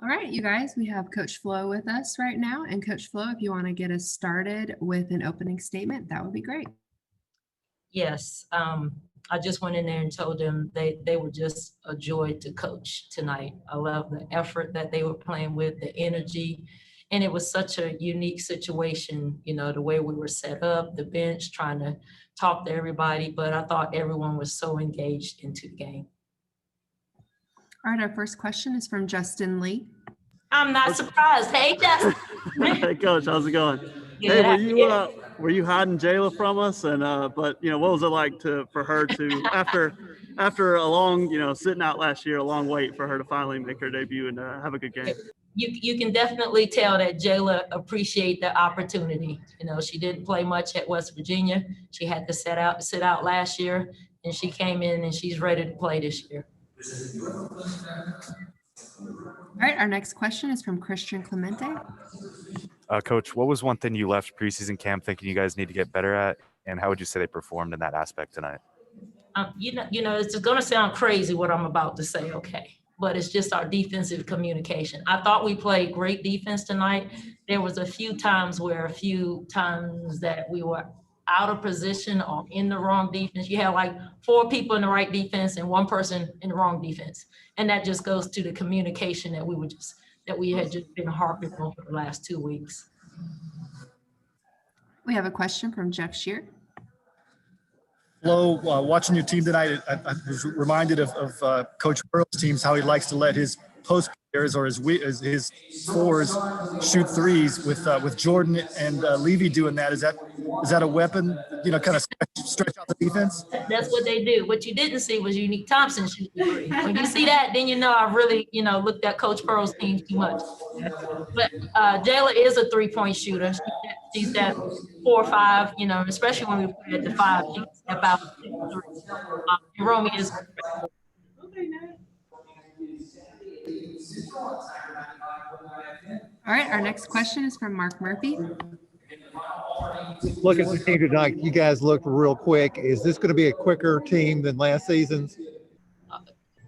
All right, you guys, we have Coach Flo with us right now. And Coach Flo, if you want to get us started with an opening statement, that would be great. Yes, I just went in there and told them they were just a joy to coach tonight. I love the effort that they were playing with, the energy. And it was such a unique situation, the way we were set up, the bench, trying to talk to everybody. But I thought everyone was so engaged into the game. All right, our first question is from Justin Lee. I'm not surprised. Hey, Justin. Hey, Coach, how's it going? Good. Hey, were you hiding Jayla from us? And but what was it like for her to after a long sitting out last year, a long wait for her to finally make her debut and have a good game? You can definitely tell that Jayla appreciate the opportunity. She didn't play much at West Virginia. She had to sit out last year, and she came in and she's ready to play this year. All right, our next question is from Christian Clemente. Coach, what was one thing you left preseason camp thinking you guys need to get better at, and how would you say they performed in that aspect tonight? It's going to sound crazy what I'm about to say, okay? But it's just our defensive communication. I thought we played great defense tonight. There was a few times that we were out of position or in the wrong defense. You had like 4 people in the right defense and 1 person in the wrong defense. And that just goes to the communication that we had just been harping on for the last 2 weeks. We have a question from Jeff Shearer. Flo, watching your team tonight, I was reminded of Coach Burrow's teams, how he likes to let his post players or his fours shoot threes with Jordan and Levy doing that. Is that a weapon, kind of stretch out the defense? That's what they do. What you didn't see was Unique Thompson shoot the three. When you see that, then I really, looked at Coach Burrow's team too much. But Jayla is a 3-point shooter. She's at 4 or 5, especially when we play at the 5, she can step out. Romy is. All right, our next question is from Mark Murphy. Looking at the team tonight, you guys looked real quick. Is this going to be a quicker team than last season's?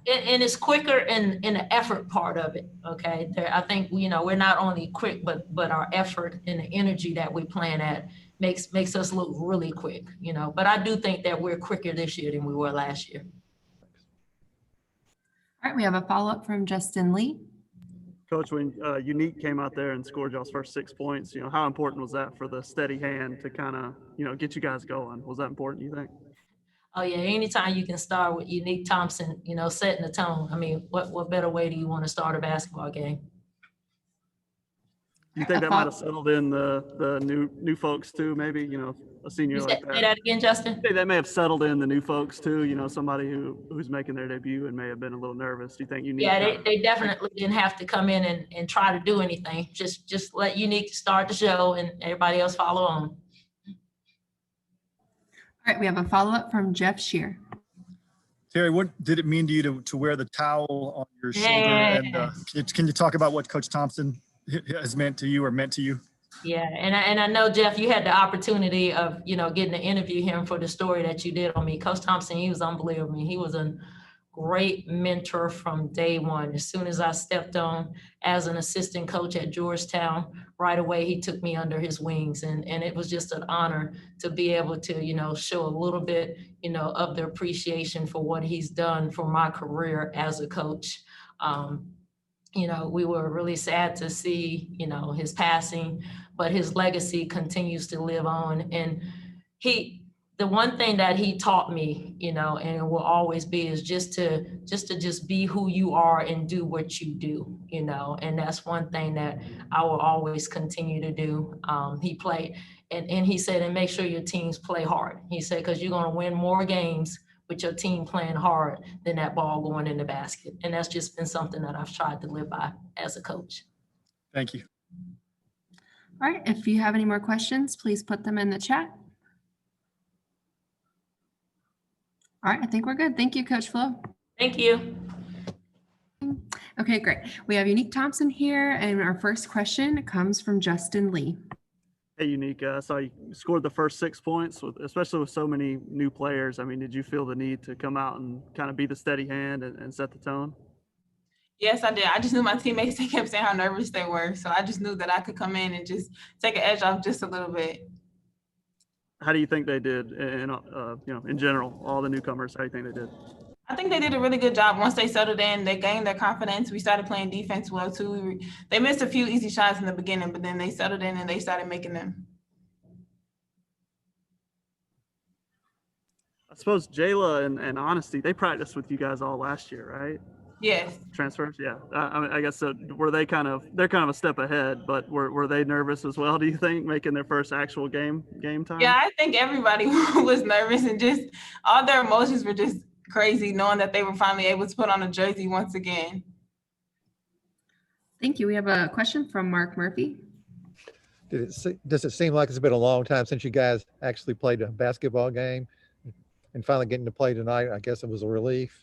And it's quicker in the effort part of it, okay? I think, we're not only quick, but our effort and the energy that we're playing at makes us look really quick, But I do think that we're quicker this year than we were last year. All right, we have a follow-up from Justin Lee. Coach, when Unique came out there and scored y'all's first 6 points, how important was that for the steady hand to kind of, get you guys going? Was that important, you think? Oh, yeah. Anytime you can start with Unique Thompson, setting the tone. I mean, what better way do you want to start a basketball game? You think that might have settled in the new folks too, maybe, a senior like that? Say that again, Justin? I think that may have settled in the new folks too, somebody who's making their debut and may have been a little nervous. Do you think Unique? Yeah, they definitely didn't have to come in and try to do anything. Just let Unique start the show and everybody else follow on. All right, we have a follow-up from Jeff Shearer. Terry, what did it mean to you to wear the towel on your shoulder? And can you talk about what Coach Thompson has meant to you or meant to you? Yeah, and I know, Jeff, you had the opportunity of, getting to interview him for the story that you did on me. Coach Thompson, he was unbelievable. He was a great mentor from day one. As soon as I stepped on as an assistant coach at Georgetown, right away he took me under his wings. And it was just an honor to be able to, show a little bit, of the appreciation for what he's done for my career as a coach. We were really sad to see, his passing, but his legacy continues to live on. And the one thing that he taught me, and it will always be, is just to be who you are and do what you do, and that's one thing that I will always continue to do. He played, and he said, and make sure your teams play hard. He said, because you're going to win more games with your team playing hard than that ball going in the basket. And that's just been something that I've tried to live by as a coach. Thank you. All right, if you have any more questions, please put them in the chat. All right, I think we're good. Thank you, Coach Flo. Thank you. Okay, great. We have Unique Thompson here, and our first question comes from Justin Lee. Hey, Unique. I saw you scored the first 6 points, especially with so many new players. I mean, did you feel the need to come out and kind of be the steady hand and set the tone? Yes, I did. I just knew my teammates, they kept saying how nervous they were. So I just knew that I could come in and just take an edge off just a little bit. How do you think they did in general, all the newcomers? How do you think they did? I think they did a really good job. Once they settled in, they gained their confidence. We started playing defense well too. They missed a few easy shots in the beginning, but then they settled in and they started making them. I suppose Jayla and Honesty, they practiced with you guys all last year, right? Yes. Transfers, yeah. I mean, I guess so. Were they they're kind of a step ahead, but were they nervous as well? Do you think, making their first actual game time? Yeah, I think everybody was nervous and just all their emotions were just crazy, knowing that they were finally able to put on a jersey once again. Thank you. We have a question from Mark Murphy. Does it seem like it's been a long time since you guys actually played a basketball game, and finally getting to play tonight? I guess it was a relief.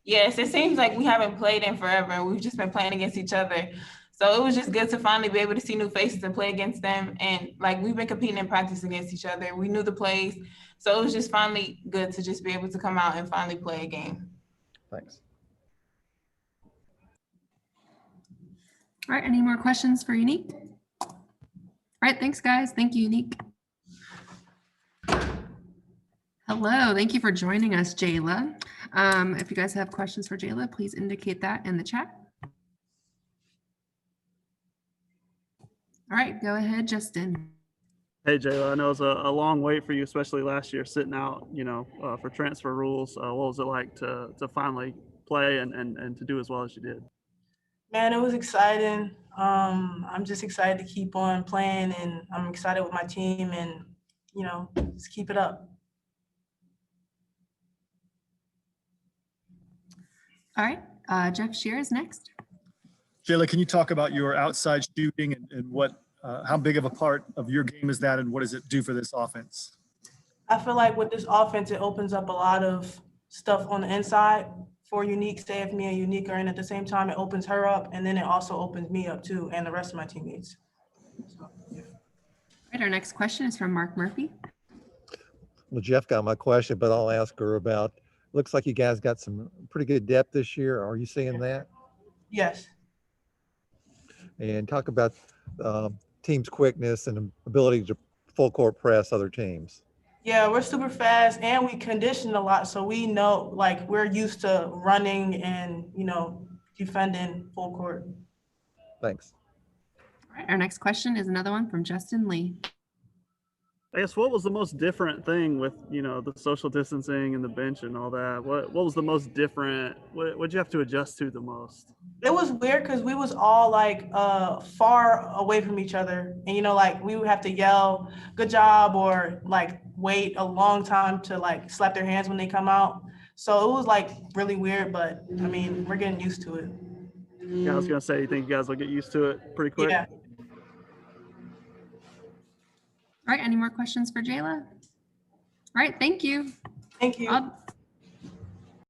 Yes, it seems like we haven't played in forever and we've just been playing against each other. So it was just good to finally be able to see new faces and play against them. And like, we've been competing in practice against each other. We knew the plays. So it was just finally good to just be able to come out and finally play a game. Thanks. All right, any more questions for Unique? All right, thanks guys. Thank you, Unique. Hello, thank you for joining us, Jayla. If you guys have questions for Jayla, please indicate that in the chat. All right, go ahead, Justin. Hey, Jayla, I know it was a long wait for you, especially last year, sitting out, for transfer rules. What was it like to finally play and to do as well as you did? Man, it was exciting. I'm just excited to keep on playing, and I'm excited with my team, and just keep it up. All right, Jeff Shearer is next. Jayla, can you talk about your outside shooting and what, how big of a part of your game is that, and what does it do for this offense? I feel like with this offense, it opens up a lot of stuff on the inside for Unique. Say if me and Unique are in at the same time, it opens her up, and then it also opens me up too, and the rest of my teammates. So, yeah. All right, our next question is from Mark Murphy. Well, Jeff got my question, but I'll ask her about, looks like you guys got some pretty good depth this year. Are you seeing that? Yes. And talk about team's quickness and ability to full court press other teams. Yeah, we're super fast and we condition a lot. So we know, like, we're used to running and, defending full court. Thanks. All right, our next question is another one from Justin Lee. I guess what was the most different thing with, the social distancing and the bench and all that? What was the most different? What'd you have to adjust to the most? It was weird because we was all far away from each other. And, we would have to yell, good job, or wait a long time to slap their hands when they come out. So it was really weird, but I mean, we're getting used to it. Yeah, I was going to say, you think you guys will get used to it pretty quick? Yeah. All right, any more questions for Jayla? All right, thank you. Thank you.